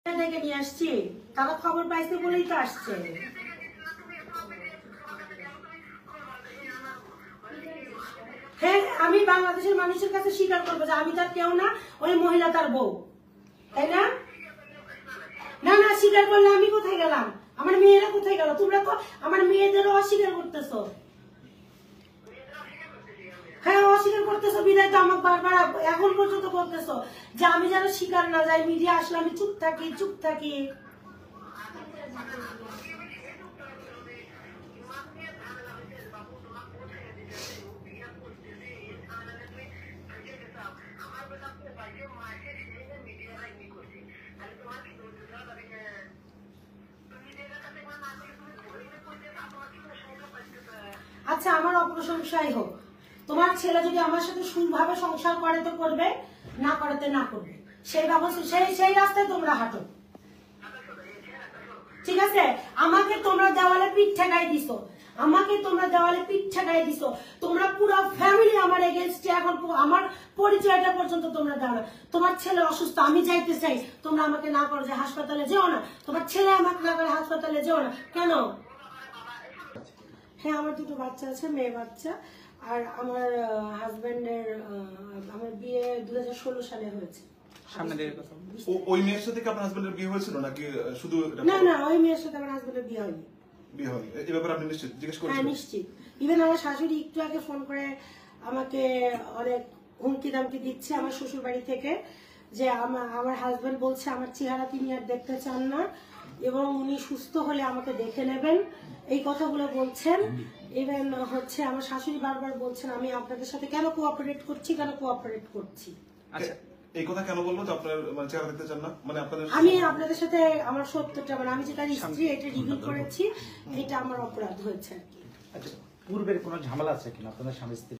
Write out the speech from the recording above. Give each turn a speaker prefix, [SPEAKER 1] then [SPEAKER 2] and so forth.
[SPEAKER 1] ডেকে নিয়ে আসছি, তারা খবর পাইছে বলেই তো আসছে। হ্যাঁ, আমি বাংলাদেশের মানুষের কাছে স্বীকার করবো যে আমি তার কেউ না, ওই মহিলা তার বউ, তাই না? না না, স্বীকার করলে আমি কোথায় গেলাম? আমার মেয়েরা কোথায় গেল? তোমরা তো আমার মেয়েদেরও অস্বীকার করতেছো। হ্যাঁ, অস্বীকার করতেছো বিদায় তো আমাকে বারবার এখন পর্যন্ত বলতেছো যে আমি যেন স্বীকার না যাই, মিডিয়া আসলে আমি চুপ থাকি চুপ থাকি। আচ্ছা, আমার অপ্রশংসাই হোক, তোমার ছেলে যদি আমার সাথে সুভাবে সংসার করে তো করবে, না করাতে না করবে, সেই ব্যবস্থা সেই রাস্তায় তোমরা হাঁটো, ঠিক আছে? আমাকে তোমরা দেওয়ালে পিঠ ঠেকাই দিছো, আমাকে তোমরা দেওয়ালে পিঠ ঠেকাই দিছো, তোমরা পুরো ফ্যামিলি আমার এগেইনস্টে, এখন আমার পরিচয়টা পর্যন্ত তোমরা দাও না। তোমার ছেলে অসুস্থ, আমি যাইতে চাই, তোমরা আমাকে না করো যে হাসপাতালে যেও না, তোমার ছেলে আমাকে না করে হাসপাতালে যেও না, কেন? হ্যাঁ, আমার দুটো বাচ্চা আছে, মেয়ে বাচ্চা। আর আমার হাজবেন্ডের, আমার বিয়ে 2016 সালে হয়েছে।
[SPEAKER 2] সামনে দিয়ে কথা
[SPEAKER 3] ওই মেয়ের সাথে কি আপনার হাজবেন্ডের বিয়ে হয়েছিল নাকি শুধু?
[SPEAKER 1] না না, ওই মেয়ের সাথে আমার হাজবেন্ডের বিয়ে হয়নি।
[SPEAKER 3] বিয়ে হয়নি, এই ব্যাপারে আপনি নিশ্চিত? জিজ্ঞেস
[SPEAKER 1] হ্যাঁ,
[SPEAKER 3] করেছেন?
[SPEAKER 1] নিশ্চিত। ইভেন আমার শাশুড়ি একটু আগে ফোন করে আমাকে অনেক হুমকি দামকি দিচ্ছে আমার শ্বশুর বাড়ি থেকে, যে আমার হাজবেন্ড বলছে আমার চেহারা তিনি আর দেখতে চান না এবং উনি সুস্থ হলে আমাকে দেখে নেবেন, এই কথাগুলো বলছেন। ইভেন হচ্ছে আমার শাশুড়ি বারবার বলছেন আমি আপনাদের সাথে কেন কোঅপারেট করছি।
[SPEAKER 3] আচ্ছা, এই কথা কেন বললো যে আপনার মানে চেহারা দেখতে চান না? মানে আপনাদের
[SPEAKER 1] আমি আপনাদের সাথে আমার সত্যটা, মানে আমি যে তার স্ত্রী এটা রিভিল করেছি, এটা আমার অপরাধ হয়েছে আর কি।
[SPEAKER 2] আচ্ছা, পূর্বের কোনো ঝামেলা আছে কিনা আপনাদের স্বামী স্ত্রী?